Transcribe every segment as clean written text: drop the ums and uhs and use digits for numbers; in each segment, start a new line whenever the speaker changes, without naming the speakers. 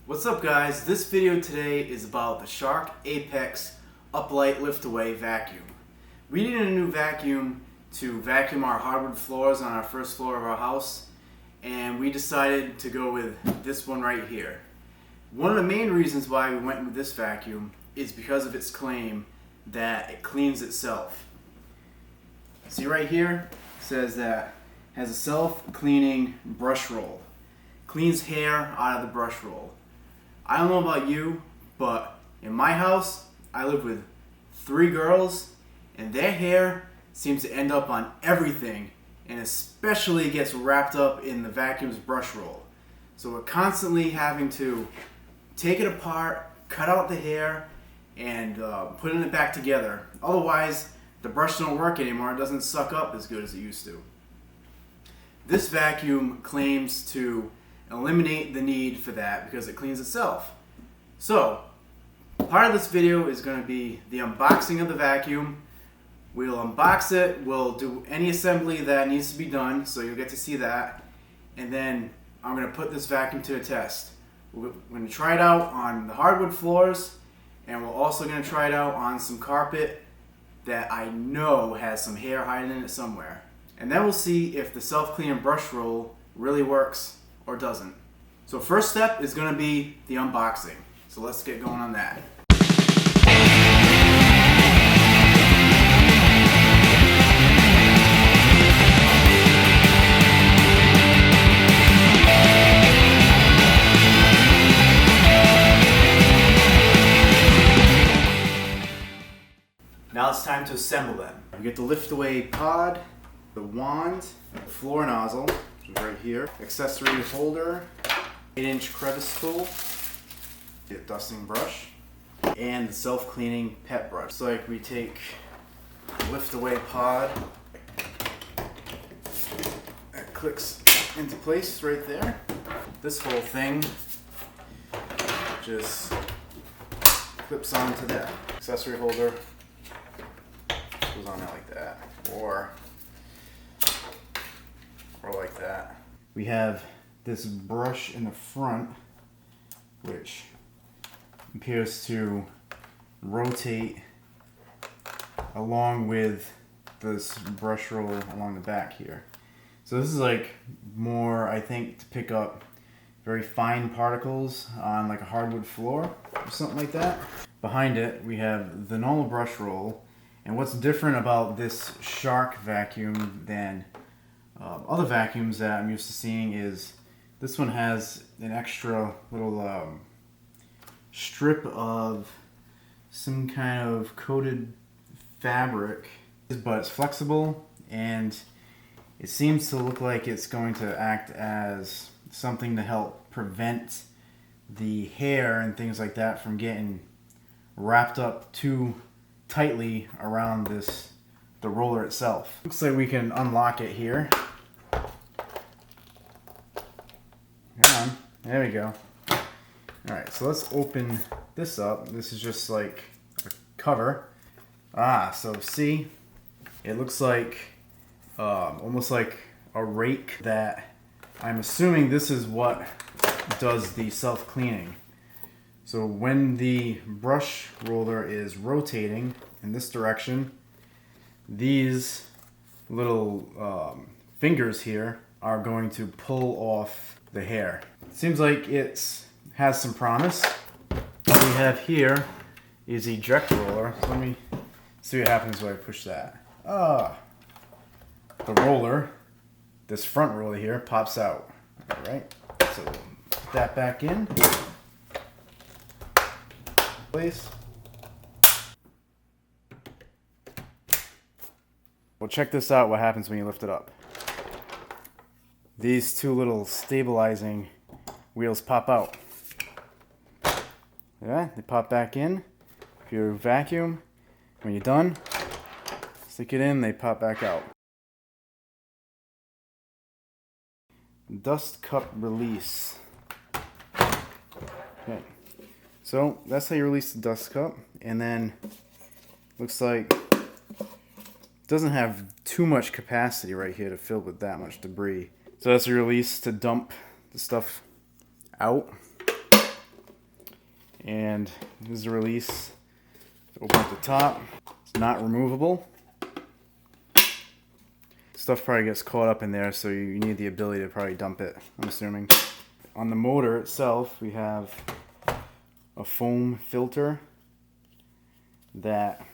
What's up guys? This video today is about the Shark Apex Uplight Lift-Away Vacuum. We needed a new vacuum to vacuum our hardwood floors on our first floor of our house, and we decided to go with this one right here. One of the main reasons why we went with this vacuum is because of its claim that it cleans itself. See right here, it says that it has a self-cleaning brush roll. Cleans hair out of the brush roll. I don't know about you, but in my house, I live with 3 girls, and their hair seems to end up on everything, and especially gets wrapped up in the vacuum's brush roll. So we're constantly having to take it apart, cut out the hair, and putting it back together. Otherwise, the brush don't work anymore. It doesn't suck up as good as it used to. This vacuum claims to eliminate the need for that because it cleans itself. So, part of this video is going to be the unboxing of the vacuum. We'll unbox it, we'll do any assembly that needs to be done, so you'll get to see that. And then I'm going to put this vacuum to a test. We're going to try it out on the hardwood floors, and we're also going to try it out on some carpet that I know has some hair hiding in it somewhere. And then we'll see if the self-cleaning brush roll really works or doesn't. So first step is going to be the unboxing. So let's get going on that. Now it's time to assemble them. We get the lift-away pod, the wand, the floor nozzle, which is right here, accessory holder, 8-inch crevice tool, the dusting brush, and the self-cleaning pet brush. So like we take the lift-away pod, that clicks into place right there. This whole thing just clips onto that accessory holder. Goes on there like that, or like that. We have this brush in the front, which appears to rotate along with this brush roll along the back here. So this is like more, I think, to pick up very fine particles on like a hardwood floor or something like that. Behind it, we have the normal brush roll. And what's different about this Shark vacuum than other vacuums that I'm used to seeing is this one has an extra little strip of some kind of coated fabric, but it's flexible and it seems to look like it's going to act as something to help prevent the hair and things like that from getting wrapped up too tightly around the roller itself. Looks like we can unlock it here. Come on, there we go. Alright, so let's open this up. This is just like a cover. So see, it looks like almost like a rake that I'm assuming this is what does the self-cleaning. So when the brush roller is rotating in this direction, these little fingers here are going to pull off the hair. It seems like it has some promise. What we have here is eject roller. So let me see what happens when I push that. The roller, this front roller here, pops out. All right, so put that back in. Place. Well, check this out, what happens when you lift it up. These two little stabilizing wheels pop out. Yeah, they pop back in. If you vacuum, when you're done, stick it in, they pop back out. Dust cup release. Okay. So that's how you release the dust cup, and then looks like it doesn't have too much capacity right here to fill with that much debris. So that's a release to dump the stuff out. And this is the release. Open up the top. It's not removable. Stuff probably gets caught up in there, so you need the ability to probably dump it, I'm assuming. On the motor itself, we have a foam filter that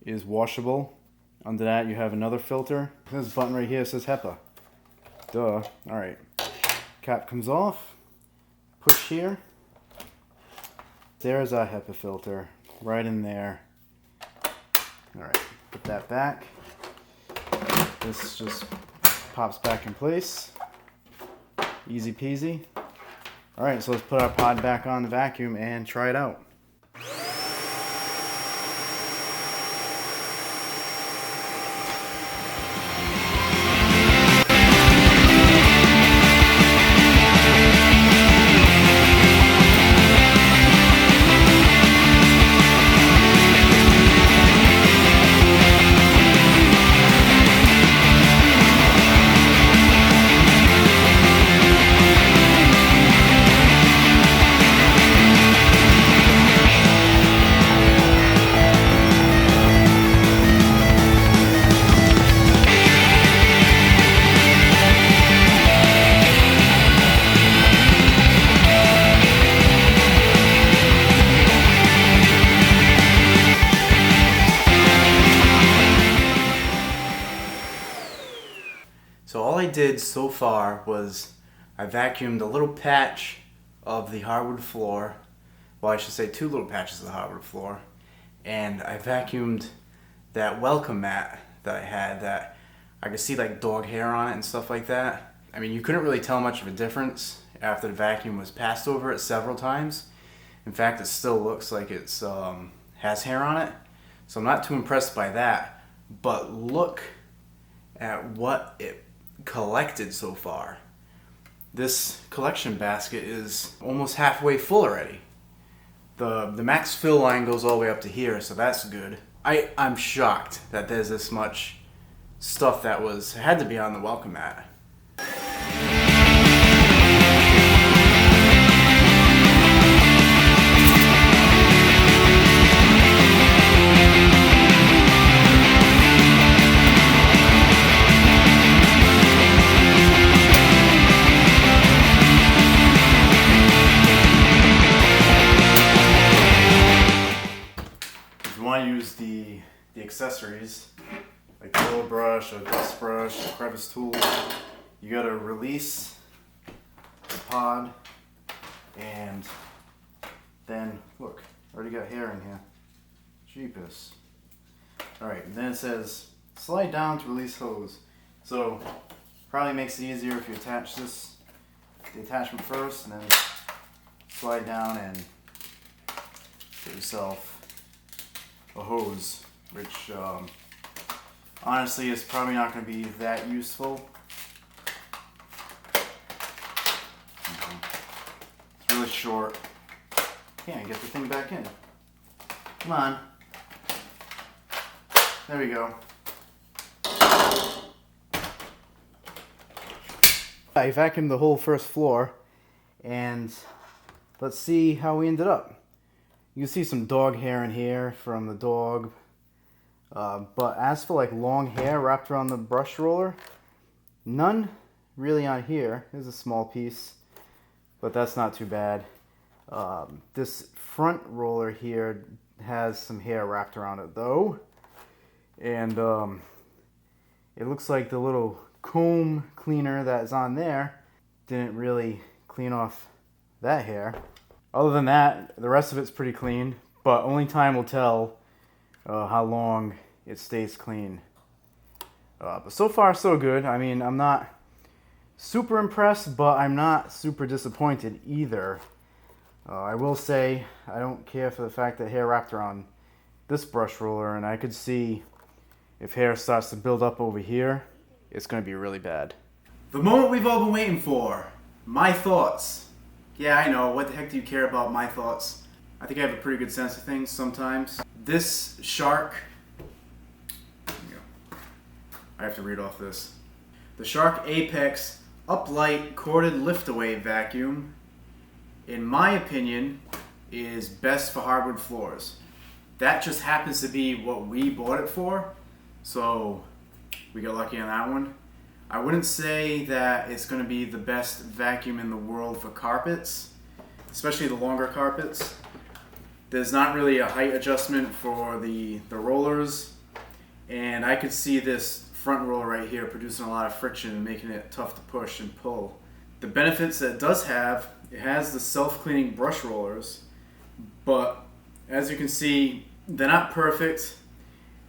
is washable. Under that, you have another filter. This button right here says HEPA. Duh. Alright. Cap comes off. Push here. There's our HEPA filter. Right in there. Alright. Put that back. This just pops back in place. Easy peasy. Alright, so let's put our pod back on the vacuum and try it out. So all I did so far was I vacuumed a little patch of the hardwood floor. Well, I should say 2 little patches of the hardwood floor. And I vacuumed that welcome mat that I had that I could see like dog hair on it and stuff like that. I mean, you couldn't really tell much of a difference after the vacuum was passed over it several times. In fact, it still looks like it's has hair on it. So I'm not too impressed by that. But look at what it collected so far. This collection basket is almost halfway full already. The max fill line goes all the way up to here, so that's good. I'm shocked that there's this much stuff that had to be on the welcome mat. Want to use the accessories like the little brush, a dust brush, a crevice tool. You got to release the pod, and then look, already got hair in here. Jeepus. Alright, then it says slide down to release hose. So probably makes it easier if you attach the attachment first and then slide down and get yourself a hose, which honestly is probably not going to be that useful. It's really short. Can't get the thing back in. Come on. There we go. I vacuumed the whole first floor, and let's see how we ended up. You can see some dog hair in here from the dog. But as for like long hair wrapped around the brush roller, none really on here. There's a small piece, but that's not too bad. This front roller here has some hair wrapped around it though. And it looks like the little comb cleaner that is on there didn't really clean off that hair. Other than that, the rest of it's pretty clean, but only time will tell how long it stays clean. But so far, so good. I mean, I'm not super impressed, but I'm not super disappointed either. I will say, I don't care for the fact that hair wrapped around this brush roller, and I could see if hair starts to build up over here, it's going to be really bad. The moment we've all been waiting for. My thoughts. Yeah, I know. What the heck do you care about my thoughts? I think I have a pretty good sense of things sometimes. This Shark... I have to read off this. The Shark Apex Uplight Corded Liftaway Vacuum, in my opinion, is best for hardwood floors. That just happens to be what we bought it for, so we got lucky on that one. I wouldn't say that it's going to be the best vacuum in the world for carpets, especially the longer carpets. There's not really a height adjustment for the rollers, and I could see this front roller right here producing a lot of friction and making it tough to push and pull. The benefits that it does have, it has the self-cleaning brush rollers, but as you can see, they're not perfect,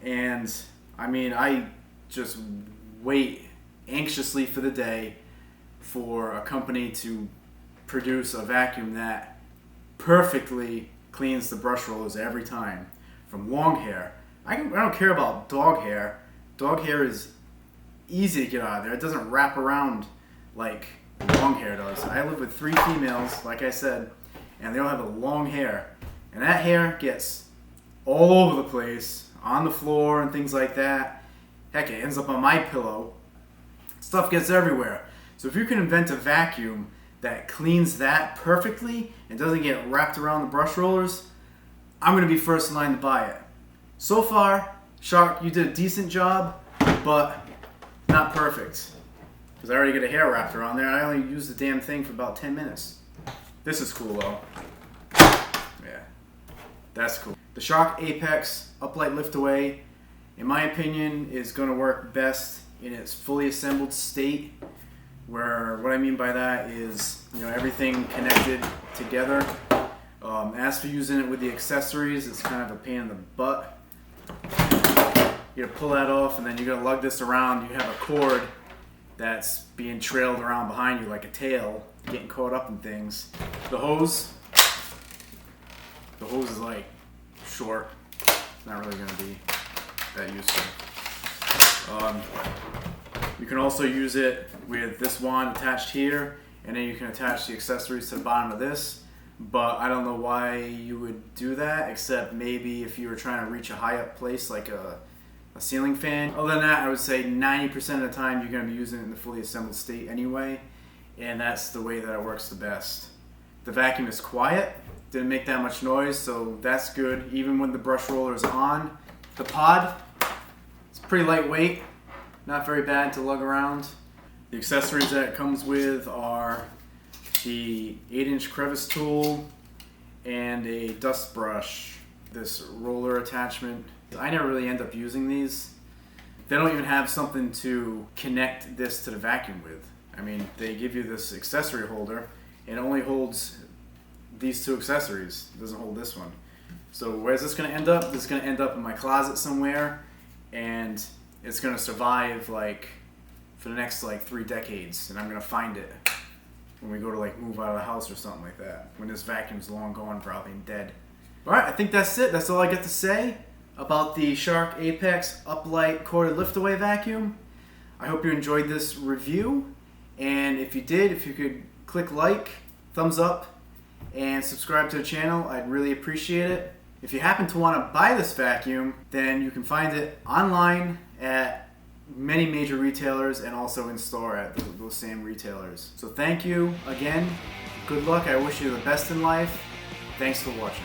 and I mean, I just wait anxiously for the day for a company to produce a vacuum that perfectly cleans the brush rollers every time. From long hair, I don't care about dog hair. Dog hair is easy to get out of there. It doesn't wrap around like long hair does. I live with 3 females, like I said, and they all have a long hair. And that hair gets all over the place, on the floor and things like that. Heck, it ends up on my pillow. Stuff gets everywhere. So if you can invent a vacuum that cleans that perfectly and doesn't get wrapped around the brush rollers, I'm going to be first in line to buy it. So far, Shark, you did a decent job, but not perfect. Because I already get a hair wrapped around there. I only used the damn thing for about 10 minutes. This is cool though. Yeah, that's cool. The Shark Apex Uplight Liftaway, in my opinion, is going to work best in its fully assembled state. Where what I mean by that is, everything connected together. As for using it with the accessories, it's kind of a pain in the butt. You gotta pull that off, and then you're gonna lug this around. You have a cord that's being trailed around behind you like a tail, getting caught up in things. The hose is like short. It's not really gonna be that useful. You can also use it with this wand attached here, and then you can attach the accessories to the bottom of this. But I don't know why you would do that, except maybe if you were trying to reach a high up place like a ceiling fan. Other than that, I would say 90% of the time you're going to be using it in the fully assembled state anyway, and that's the way that it works the best. The vacuum is quiet, didn't make that much noise, so that's good. Even when the brush roller is on, the pod, it's pretty lightweight, not very bad to lug around. The accessories that it comes with are the 8-inch crevice tool and a dust brush, this roller attachment. I never really end up using these. They don't even have something to connect this to the vacuum with. I mean, they give you this accessory holder and it only holds these 2 accessories. It doesn't hold this one. So where's this going to end up? This is going to end up in my closet somewhere, and it's going to survive for the next 3 decades, and I'm going to find it when we go to move out of the house or something like that, when this vacuum's long gone probably and dead. Alright, I think that's it. That's all I get to say about the Shark Apex Uplight Corded Liftaway Vacuum. I hope you enjoyed this review, and if you did, if you could click like, thumbs up, and subscribe to the channel, I'd really appreciate it. If you happen to want to buy this vacuum, then you can find it online at many major retailers and also in store at those same retailers. So thank you again. Good luck. I wish you the best in life. Thanks for watching.